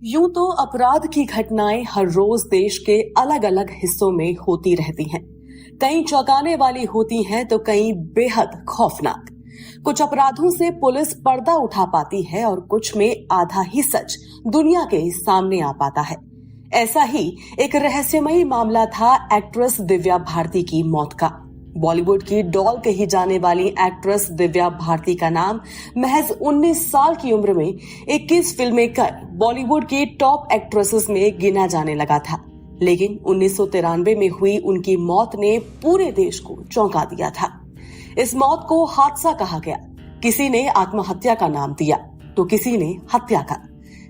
यूं तो अपराध की घटनाएं हर रोज देश के अलग अलग हिस्सों में होती रहती हैं। कई चौंकाने वाली होती हैं तो कई बेहद खौफनाक। कुछ अपराधों से पुलिस पर्दा उठा पाती है और कुछ में आधा ही सच दुनिया के सामने आ पाता है। ऐसा ही एक रहस्यमयी मामला था एक्ट्रेस दिव्या भारती की मौत का। बॉलीवुड की डॉल कही जाने वाली एक्ट्रेस दिव्या भारती का नाम महज 19 साल की उम्र में 21 फिल्में कर बॉलीवुड की टॉप एक्ट्रेसेस में गिना जाने लगा था। लेकिन 1993 में हुई उनकी मौत ने पूरे देश को चौंका दिया था। इस मौत को हादसा कहा गया। किसी ने आत्महत्या का नाम दिया तो किसी ने हत्या का।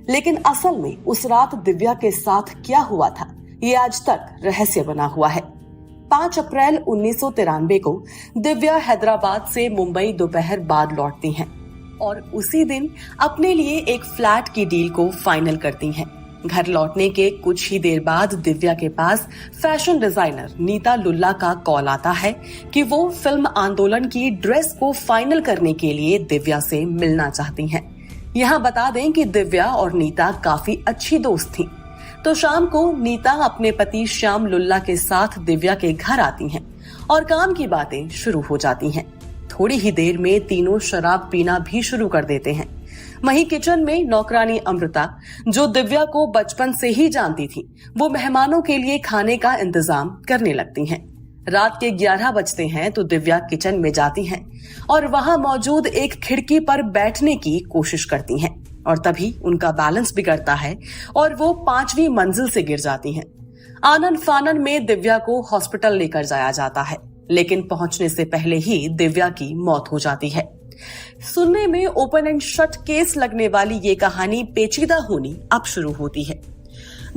लेकिन असल में उस रात दिव्या के साथ क्या हुआ था, ये आज तक रहस्य बना हुआ है। 5 अप्रैल 1993 को दिव्या हैदराबाद से मुंबई दोपहर बाद लौटती हैं और उसी दिन अपने लिए एक फ्लैट की डील को फाइनल करती हैं। घर लौटने के कुछ ही देर बाद दिव्या के पास फैशन डिजाइनर नीता लुल्ला का कॉल आता है कि वो फिल्म आंदोलन की ड्रेस को फाइनल करने के लिए दिव्या से मिलना चाहती हैं। यहाँ बता दें कि दिव्या और नीता काफी अच्छी दोस्त थीं। तो शाम को नीता अपने पति श्याम लुल्ला के साथ दिव्या के घर आती हैं और काम की बातें शुरू हो जाती हैं। थोड़ी ही देर में तीनों शराब पीना भी शुरू कर देते हैं। वहीं किचन में नौकरानी अमृता, जो दिव्या को बचपन से ही जानती थी, वो मेहमानों के लिए खाने का इंतजाम करने लगती हैं। रात के 11 बजते हैं तो दिव्या किचन में जाती हैं और वहां मौजूद एक खिड़की पर बैठने की कोशिश करती हैं और तभी उनका बैलेंस बिगड़ता है और वो 5वीं मंजिल से गिर जाती हैं। आनन फानन में दिव्या को हॉस्पिटल लेकर जाया जाता है, लेकिन पहुंचने से पहले ही दिव्या की मौत हो जाती है। सुनने में ओपन एंड शट केस लगने वाली ये कहानी पेचीदा होनी अब शुरू होती है।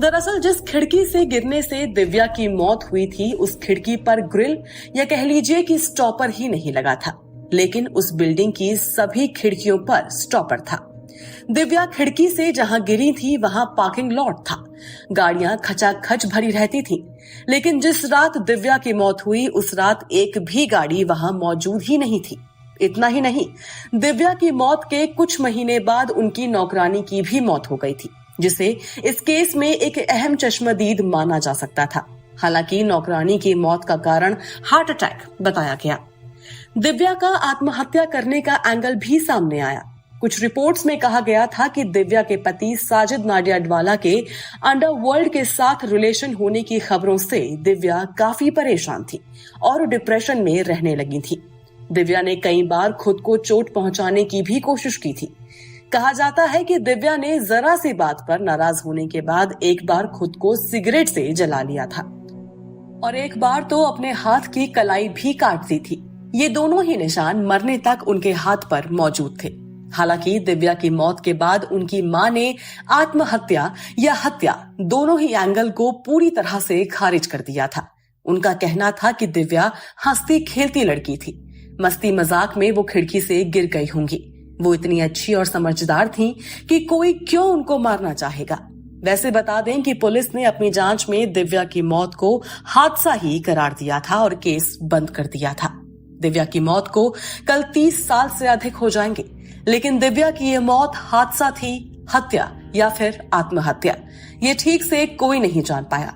दरअसल जिस खिड़की से गिरने से दिव्या की मौत हुई थी, उस खिड़की पर ग्रिल या कह लीजिए कि स्टॉपर ही नहीं लगा था, लेकिन उस बिल्डिंग की सभी खिड़कियों पर स्टॉपर था। दिव्या खिड़की से जहां गिरी थी वहां पार्किंग लॉट था। गाड़ियां खचाखच भरी रहती थीं, लेकिन जिस रात दिव्या की मौत हुई उस रात एक भी गाड़ी वहां मौजूद ही नहीं थी। इतना ही नहीं, दिव्या की मौत के कुछ महीने बाद उनकी नौकरानी की भी मौत हो गई थी, जिसे इस केस में एक अहम चश्मदीद माना जा सकता था। हालांकि नौकरानी की मौत का कारण हार्ट अटैक बताया गया। दिव्या का आत्महत्या करने का एंगल भी सामने आया। कुछ रिपोर्ट्स में कहा गया था कि दिव्या के पति साजिद नाडियाडवाला के अंडरवर्ल्ड के साथ रिलेशन होने की खबरों से दिव्या काफी परेशान थी और डिप्रेशन में रहने लगी थी। दिव्या ने कई बार खुद को चोट पहुंचाने की भी कोशिश की थी। कहा जाता है कि दिव्या ने जरा सी बात पर नाराज होने के बाद एक बार खुद को सिगरेट से जला लिया था और एक बार तो अपने हाथ की कलाई भी काट दी थी। ये दोनों ही निशान मरने तक उनके हाथ पर मौजूद थे। हालांकि दिव्या की मौत के बाद उनकी मां ने आत्महत्या या हत्या दोनों ही एंगल को पूरी तरह से खारिज कर दिया था। उनका कहना था कि दिव्या हंसती खेलती लड़की थी, मस्ती मजाक में वो खिड़की से गिर गई होंगी। वो इतनी अच्छी और समझदार थीं कि कोई क्यों उनको मारना चाहेगा। वैसे बता दें कि पुलिस ने अपनी जांच में दिव्या की मौत को हादसा ही करार दिया था और केस बंद कर दिया था। दिव्या की मौत को कल 30 साल से अधिक हो जाएंगे, लेकिन दिव्या की ये मौत हादसा थी, हत्या या फिर आत्महत्या, ये ठीक से कोई नहीं जान पाया,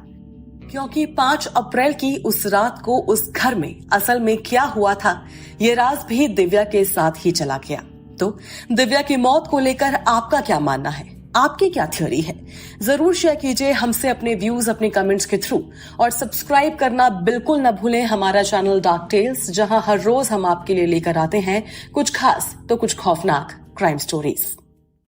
क्योंकि 5 अप्रैल की उस रात को उस घर में असल में क्या हुआ था, ये राज भी दिव्या के साथ ही चला गया। तो दिव्या की मौत को लेकर आपका क्या मानना है? आपकी क्या थ्योरी है? जरूर शेयर कीजिए हमसे अपने व्यूज अपने कमेंट्स के थ्रू और सब्सक्राइब करना बिल्कुल न भूलें हमारा चैनल डार्क टेल्स, जहां हर रोज हम आपके लिए लेकर आते हैं कुछ खास तो कुछ खौफनाक क्राइम स्टोरीज।